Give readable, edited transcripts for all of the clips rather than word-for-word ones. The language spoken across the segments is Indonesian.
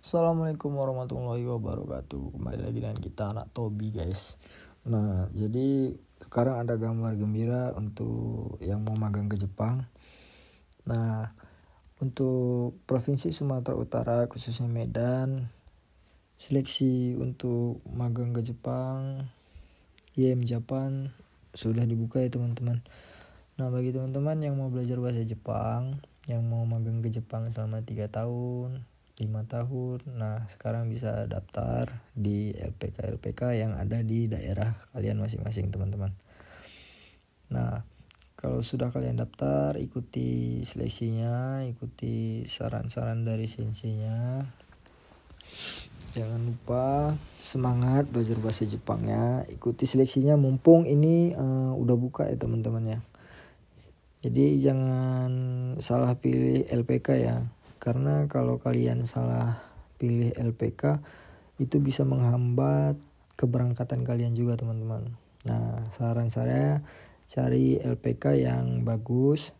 Assalamualaikum warahmatullahi wabarakatuh. Kembali lagi dengan kita anak Tobi guys. Nah jadi sekarang ada gambar gembira untuk yang mau magang ke Jepang. Nah untuk Provinsi Sumatera Utara khususnya Medan, seleksi untuk magang ke Jepang IM Japan sudah dibuka ya teman-teman. Nah bagi teman-teman yang mau belajar bahasa Jepang, yang mau magang ke Jepang selama 3 tahun 5 tahun. Nah sekarang bisa daftar di LPK yang ada di daerah kalian masing-masing teman-teman. Nah kalau sudah kalian daftar, ikuti seleksinya, ikuti saran-saran dari senseinya. Jangan lupa semangat belajar bahasa Jepangnya, ikuti seleksinya mumpung ini udah buka ya teman-teman ya. Jadi jangan salah pilih LPK ya. Karena kalau kalian salah pilih LPK itu bisa menghambat keberangkatan kalian juga teman-teman. Nah saran saya cari LPK yang bagus,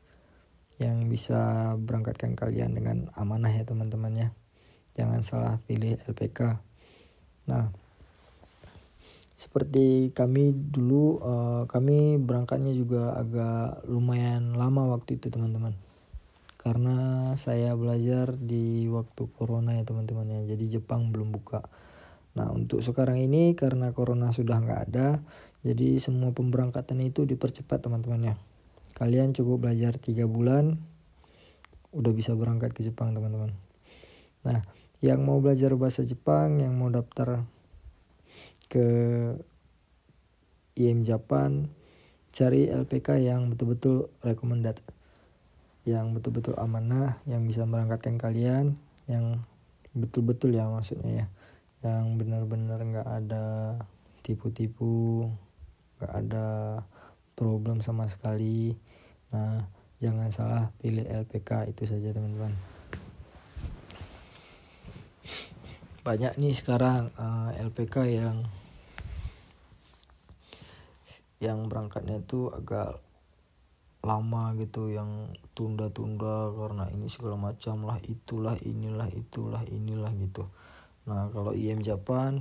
yang bisa berangkatkan kalian dengan amanah ya teman-teman ya. Jangan salah pilih LPK. Nah seperti kami dulu, kami berangkatnya juga agak lumayan lama waktu itu teman-teman. Karena saya belajar di waktu corona ya teman-teman ya, jadi Jepang belum buka. Nah untuk sekarang ini karena corona sudah nggak ada, jadi semua pemberangkatan itu dipercepat teman-teman ya. Kalian cukup belajar 3 bulan, udah bisa berangkat ke Jepang teman-teman. Nah yang mau belajar bahasa Jepang, yang mau daftar ke IM Japan, cari LPK yang betul-betul recommended, yang betul-betul amanah, yang bisa berangkatkan kalian, yang betul-betul ya maksudnya ya, yang benar-benar nggak ada tipu-tipu, nggak ada problem sama sekali. Nah jangan salah pilih LPK, itu saja teman-teman. Banyak nih sekarang LPK yang berangkatnya itu agak lama gitu, yang tunda-tunda karena ini segala macam lah, itulah inilah gitu. Nah kalau IM Japan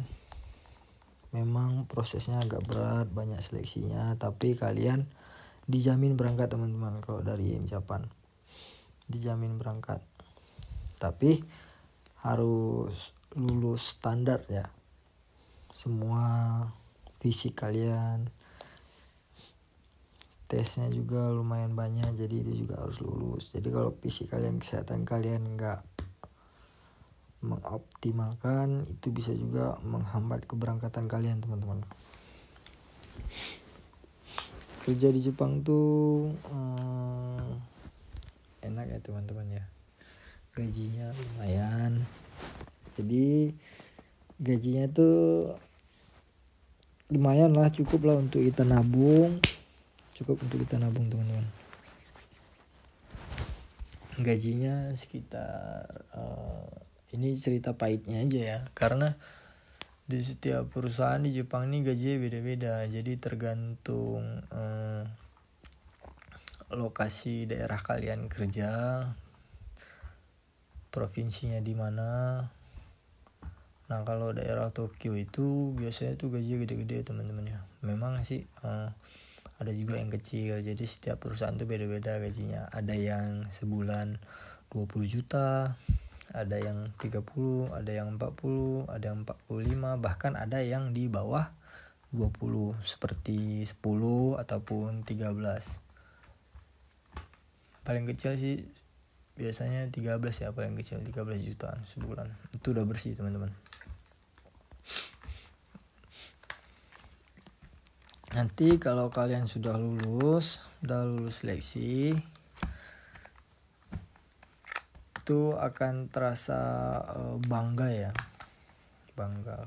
memang prosesnya agak berat, banyak seleksinya, tapi kalian dijamin berangkat teman-teman. Kalau dari IM Japan dijamin berangkat, tapi harus lulus standar ya, semua fisik kalian, tesnya juga lumayan banyak, jadi itu juga harus lulus. Jadi kalau fisik kalian, kesehatan kalian nggak mengoptimalkan, itu bisa juga menghambat keberangkatan kalian teman-teman. Kerja di Jepang tuh enak ya teman-teman ya, gajinya lumayan. Jadi gajinya tuh lumayan lah, cukup lah untuk kita nabung, teman-teman. Gajinya sekitar ini cerita pahitnya aja ya, karena di setiap perusahaan di Jepang ini gajinya beda-beda. Jadi tergantung lokasi daerah kalian kerja, provinsinya di mana. Nah kalau daerah Tokyo itu biasanya tuh gajinya gede-gede teman-teman ya. Memang sih ada juga yang kecil, jadi setiap perusahaan tuh beda-beda gajinya. Ada yang sebulan 20 juta, ada yang 30, ada yang 40, ada yang 45, bahkan ada yang di bawah 20 seperti 10 ataupun 13. Paling kecil sih biasanya 13 ya, paling kecil 13 jutaan sebulan. Itu udah bersih teman-teman. Nanti kalau kalian sudah lulus seleksi, itu akan terasa bangga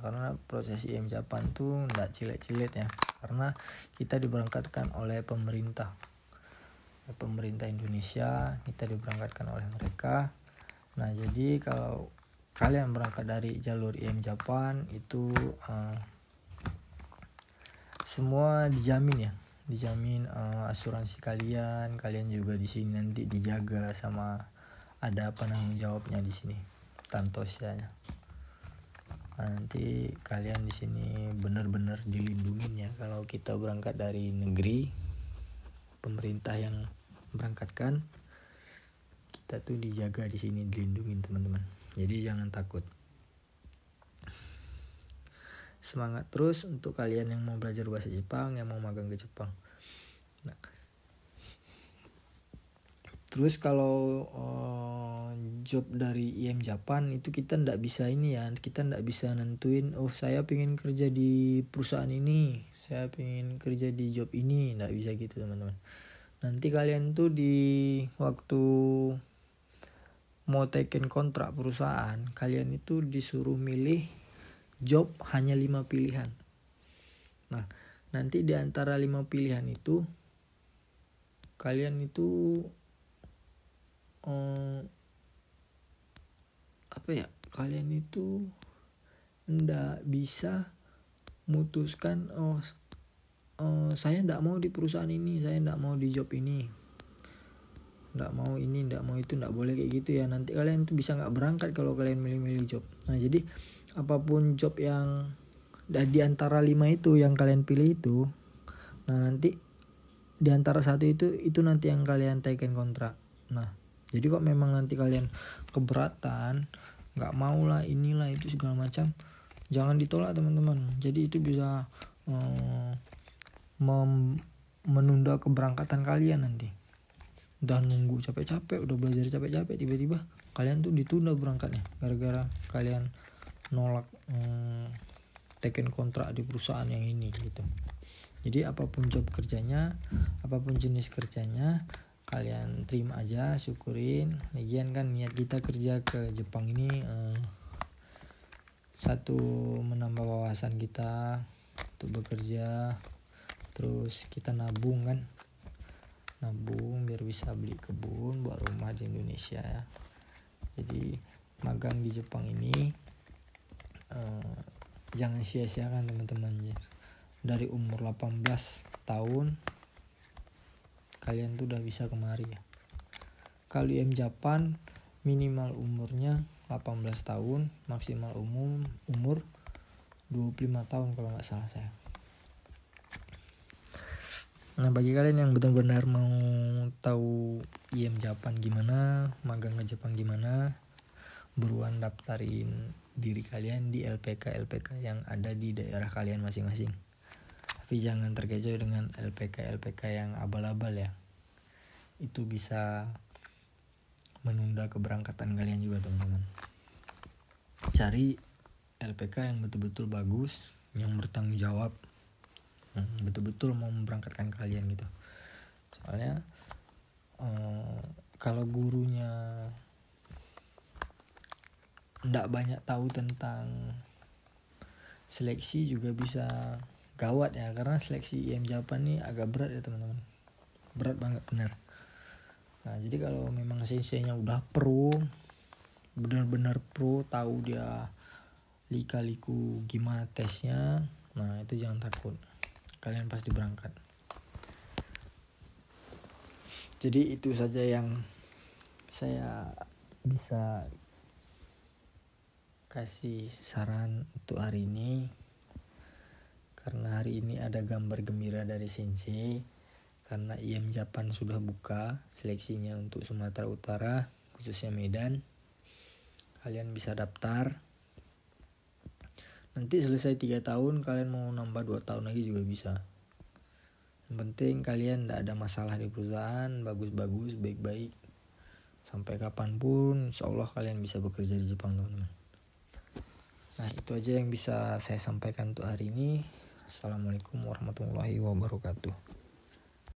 karena proses IM Japan tuh nggak cilet-cilet ya, karena kita diberangkatkan oleh pemerintah Indonesia, kita diberangkatkan oleh mereka. Nah jadi kalau kalian berangkat dari jalur IM Japan itu semua dijamin asuransi kalian juga di sini nanti dijaga sama ada penanggung jawabnya di sini, Tantosya-nya. Nah, nanti kalian di sini benar-benar dilindungin ya. Kalau kita berangkat dari negeri, pemerintah yang berangkatkan, kita tuh dijaga di sini, dilindungin teman-teman. Jadi jangan takut. Semangat terus untuk kalian yang mau belajar bahasa Jepang, yang mau magang ke Jepang. Nah, terus kalau job dari IM Japan itu kita ndak bisa ini ya, kita ndak bisa nentuin saya pengen kerja di perusahaan ini, saya pengen kerja di job ini, ndak bisa gitu teman-teman. Nanti kalian tuh di waktu mau taken kontrak perusahaan, kalian itu disuruh milih job hanya 5 pilihan. Nah, nanti di antara 5 pilihan itu kalian itu kalian itu ndak bisa mutuskan saya ndak mau di perusahaan ini, saya ndak mau di job ini, ndak mau ini, ndak mau itu, ndak boleh kayak gitu ya. Nanti kalian tuh bisa nggak berangkat kalau kalian milih-milih job. Nah, jadi apapun job yang di antara 5 itu yang kalian pilih itu, nah nanti di antara satu itu nanti yang kalian taken kontrak. Nah, jadi kok memang nanti kalian keberatan, nggak mau lah inilah itu segala macam, jangan ditolak teman-teman. Jadi itu bisa menunda keberangkatan kalian nanti. Udah nunggu capek-capek, udah belajar capek-capek, tiba-tiba kalian tuh ditunda berangkatnya gara-gara kalian nolak taken kontrak di perusahaan yang ini gitu. Jadi apapun job kerjanya, apapun jenis kerjanya, kalian terima aja, syukurin. Lagian kan niat kita kerja ke Jepang ini satu menambah wawasan kita untuk bekerja, terus kita nabung biar bisa beli kebun buat rumah di Indonesia ya. Jadi magang di Jepang ini jangan sia-siakan teman-teman ya. Dari umur 18 tahun kalian tuh udah bisa kemari ya. Kalau IM Japan minimal umurnya 18 tahun, maksimal umur 25 tahun kalau nggak salah saya. Nah, bagi kalian yang benar-benar mau tahu IM Japan gimana, magang ke Jepang gimana, buruan daftarin diri kalian di LPK yang ada di daerah kalian masing-masing. Tapi jangan terkecoh dengan LPK yang abal-abal ya. Itu bisa menunda keberangkatan kalian juga teman-teman. Cari LPK yang betul-betul bagus, yang bertanggung jawab, betul-betul mau memberangkatkan kalian gitu. Soalnya kalau gurunya ndak banyak tahu tentang seleksi juga bisa gawat ya, karena seleksi IM Japan nih agak berat ya teman-teman, berat banget bener. Nah, jadi kalau memang senseinya udah pro, benar-benar pro, tahu dia lika-liku gimana tesnya, nah itu jangan takut, kalian pasti berangkat. Jadi itu saja yang saya bisa kasih saran untuk hari ini. Karena hari ini ada gambar gembira dari sensei, karena IM Japan sudah buka seleksinya untuk Sumatera Utara, khususnya Medan. Kalian bisa daftar. Nanti selesai 3 tahun, kalian mau nambah 2 tahun lagi juga bisa. Yang penting kalian tidak ada masalah di perusahaan, bagus-bagus, baik-baik. Sampai kapanpun, insya Allah kalian bisa bekerja di Jepang teman-teman. Nah, itu aja yang bisa saya sampaikan untuk hari ini. Assalamualaikum warahmatullahi wabarakatuh.